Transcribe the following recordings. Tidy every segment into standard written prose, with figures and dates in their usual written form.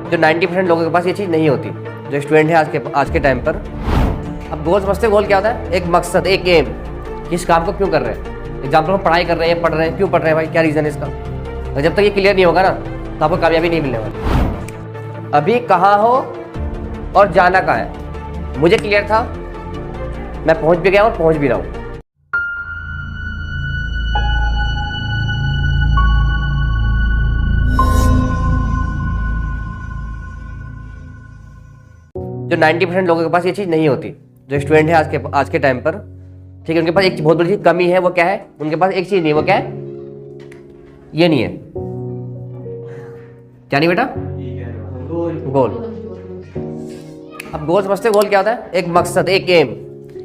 जो 90% लोगों के पास ये चीज़ नहीं होती, जो स्टूडेंट है आज के टाइम पर। अब गोल समझते हैं, गोल क्या होता है? एक मकसद, एक एम, किस काम को क्यों कर रहे हैं। एग्जाम्पल हम पढ़ाई कर रहे हैं, पढ़ रहे हैं, क्यों पढ़ रहे हैं भाई, क्या रीज़न है इसका। और जब तक ये क्लियर नहीं होगा ना तो आपको कामयाबी नहीं मिलने वाली। अभी कहाँ हो और जाना कहाँ है, मुझे क्लियर था, मैं पहुँच भी गया और पहुँच भी रहा हूँ। जो 90% लोगों के पास ये चीज़ नहीं होती, जो स्टूडेंट है आज के टाइम पर, ठीक है, उनके पास एक बहुत बड़ी चीज़ कमी है। वो क्या है? उनके पास एक चीज़ नहीं, वो क्या है? ये नहीं है। क्या नहीं बेटा? गोल। अब गोल समझते हैं, गोल क्या होता है? एक मकसद, एक एम,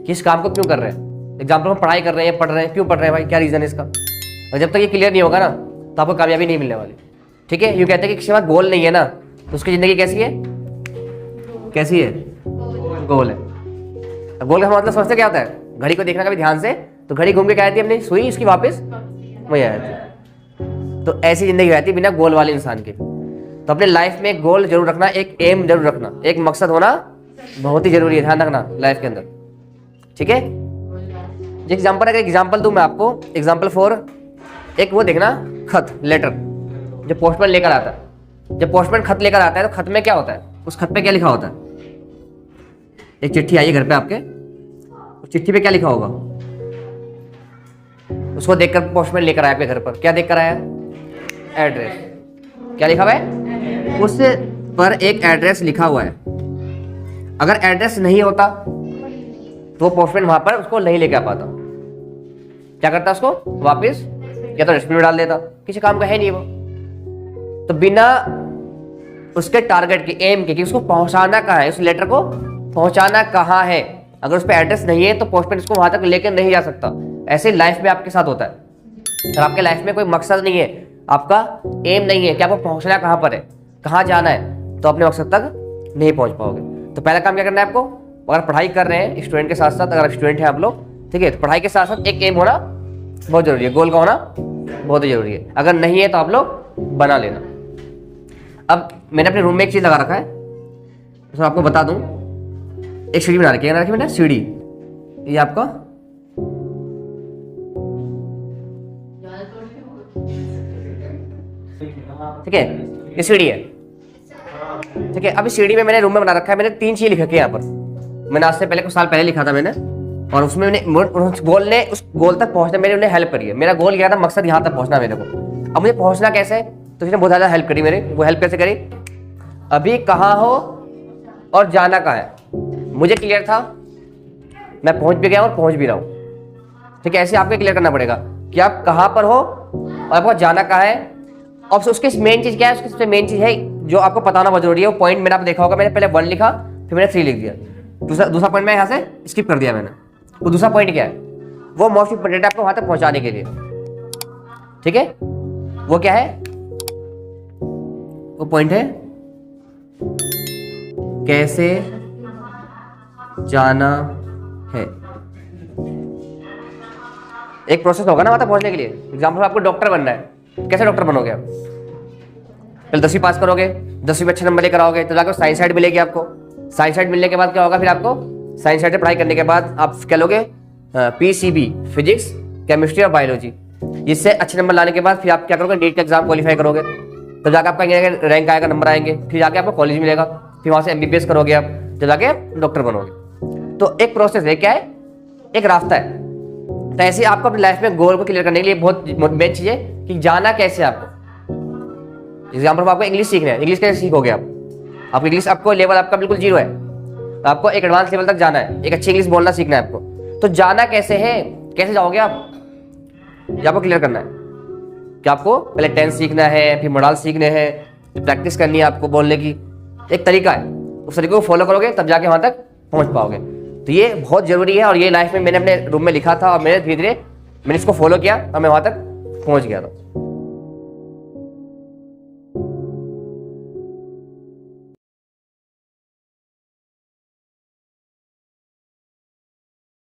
किस काम को क्यों कर रहे हैं। एग्जाम्पल हम पढ़ाई कर रहे हैं, पढ़ रहे हैं, क्यों पढ़ रहे हैं भाई, क्या रीज़न है इसका। और जब तक ये क्लियर नहीं होगा ना तो आपको कामयाबी नहीं मिलने वाली। ठीक है, यूँ कहते हैं कि किसी के पास गोल नहीं है ना तो उसकी ज़िंदगी कैसी है? कैसी है? गोल है। अब गोल का मतलब समझते क्या होता है? घड़ी को देखना कभी ध्यान से, तो घड़ी घूम के क्या आती है अपनी सुई, उसकी वापस वही आ जाती है। तो ऐसी जिंदगी रहती है बिना गोल वाले इंसान की। तो अपने लाइफ में एक गोल जरूर रखना, एक एम जरूर रखना, एक मकसद होना बहुत ही जरूरी है, ध्यान रखना लाइफ के अंदर। ठीक है, अगर एग्जाम्पल दूं मैं आपको, एग्जाम्पल 4, एक वो देखना खत, लेटर जो पोस्टमैन लेकर आता है। जब पोस्टमैन खत लेकर आता है तो खत में क्या होता है? उस खत पे क्या लिखा होता है? एक चिट्ठी आई है घर पे आपके, उस चिट्ठी पे क्या लिखा होगा? उसको देखकर पोस्टमैन लेकर आया आपके घर पर, क्या देखकर आया? एड्रेस। क्या लिखा हुआ है? उस पर एक एड्रेस लिखा हुआ है। अगर एड्रेस नहीं होता तो पोस्टमैन वहां पर उसको नहीं लेकर आ पाता। क्या करता? उसको वापस या तो डस्टबिन में डाल देता, किसी काम का है नहीं वो। तो बिना उसके टारगेट के, एम के, कि उसको पहुंचाना कहाँ है, उस लेटर को पहुंचाना कहाँ है, अगर उस पर एड्रेस नहीं है तो पोस्टमैन उसको वहां तक लेकर नहीं जा सकता। ऐसे लाइफ में आपके साथ होता है। अगर आपके लाइफ में कोई मकसद नहीं है, आपका एम नहीं है कि आपको पहुंचना कहाँ पर है, कहाँ जाना है, तो अपने मकसद तक नहीं पहुंच पाओगे। तो पहला काम क्या करना है आपको? अगर पढ़ाई कर रहे हैं स्टूडेंट के साथ साथ, अगर स्टूडेंट हैं आप लोग, ठीक है, तो पढ़ाई के साथ साथ एक एम होना बहुत जरूरी है, गोल का होना बहुत ही जरूरी है। अगर नहीं है तो आप लोग बना लेना। अब मैंने अपने रूम में एक चीज लगा रखा है, तो आपको बता दूं, एक सीढ़ी बना रखी है मैंने, सीढ़ी, ये आपका ठीक है, ये सीढ़ी है। ठीक है, अब इस सीढ़ी में मैंने रूम में बना रखा है, मैंने 3 चीज लिख रखी है यहाँ पर। मैंने आज से पहले, कुछ साल पहले लिखा था मैंने, और उसमें मैंने उस गोल तक पहुंचने मेरे उन्हें हेल्प करी है। मेरा गोल क्या था? मकसद यहाँ तक पहुंचना मेरे को। अब मुझे पहुंचना कैसे है, तो उसने बहुत ज़्यादा हेल्प करी मेरे। वो हेल्प कैसे करी? अभी कहाँ हो और जाना कहाँ है, मुझे क्लियर था, मैं पहुंच भी गया और पहुंच भी रहा हूँ। ठीक है, ऐसे आपको क्लियर करना पड़ेगा कि आप कहाँ पर हो और आपको जाना कहाँ है। और उसकी मेन चीज़ क्या है? उसकी सबसे मेन चीज़ है जो आपको बताना बहुत जरूरी है। वो पॉइंट मैंने आपको देखा होगा, मैंने पहले 1 लिखा, फिर मैंने 3 लिख दिया। दूसरा पॉइंट मैं यहाँ से स्किप कर दिया मैंने। वो दूसरा पॉइंट क्या है? वो मोस्ट इंपोर्टेंट है आपको वहां तक पहुंचाने के लिए। ठीक है, वो क्या है? वो पॉइंट है कैसे जाना है। एक प्रोसेस होगा ना वहां तक पहुंचने के लिए। एग्जाम्पल, आपको डॉक्टर बनना है, कैसे डॉक्टर बनोगे आप? पहले 10वीं पास करोगे, 10वीं में अच्छे नंबर लेकर आओगे, तो जाकर साइंस साइड मिलेगी आपको। साइंस साइड मिलने के बाद क्या होगा? फिर आपको साइंस साइड से पढ़ाई करने के बाद आप क्या लोगे? PCB, फिजिक्स, केमिस्ट्री और बायोलॉजी। इससे अच्छे नंबर लाने के बाद फिर आप क्या करोगे? नीट का एग्जाम क्वालिफाई करोगे, तो जाकर आपका रैंक आएगा, नंबर आएंगे, फिर जाके आपको कॉलेज मिलेगा, फिर वहां से MBBS करोगे आप, तो जाके डॉक्टर बनोगे। तो एक प्रोसेस है, क्या है? एक रास्ता है। तो ऐसे आपको अपनी लाइफ में गोल को क्लियर करने के लिए बहुत मेन चीज है कि जाना कैसे आपको। एग्जाम्पल, आपको इंग्लिश सीखना है, इंग्लिश कैसे सीखोगे आप इंग्लिश, आपको लेवल आपका बिल्कुल 0 है, आपको एक एडवांस लेवल तक जाना है, एक अच्छी इंग्लिश बोलना सीखना है आपको। तो जाना कैसे है, कैसे जाओगे आप, ये आपको क्लियर करना है कि आपको पहले टेंस सीखना है, फिर मॉडल सीखने हैं, फिर प्रैक्टिस करनी है आपको बोलने की। एक तरीका है, उस तरीके को फॉलो करोगे तब जाके वहां तक पहुंच पाओगे। तो ये बहुत जरूरी है, और ये लाइफ में मैंने अपने रूम में लिखा था, और मैंने धीरे धीरे मैंने इसको फॉलो किया और मैं वहां तक पहुंच गया था।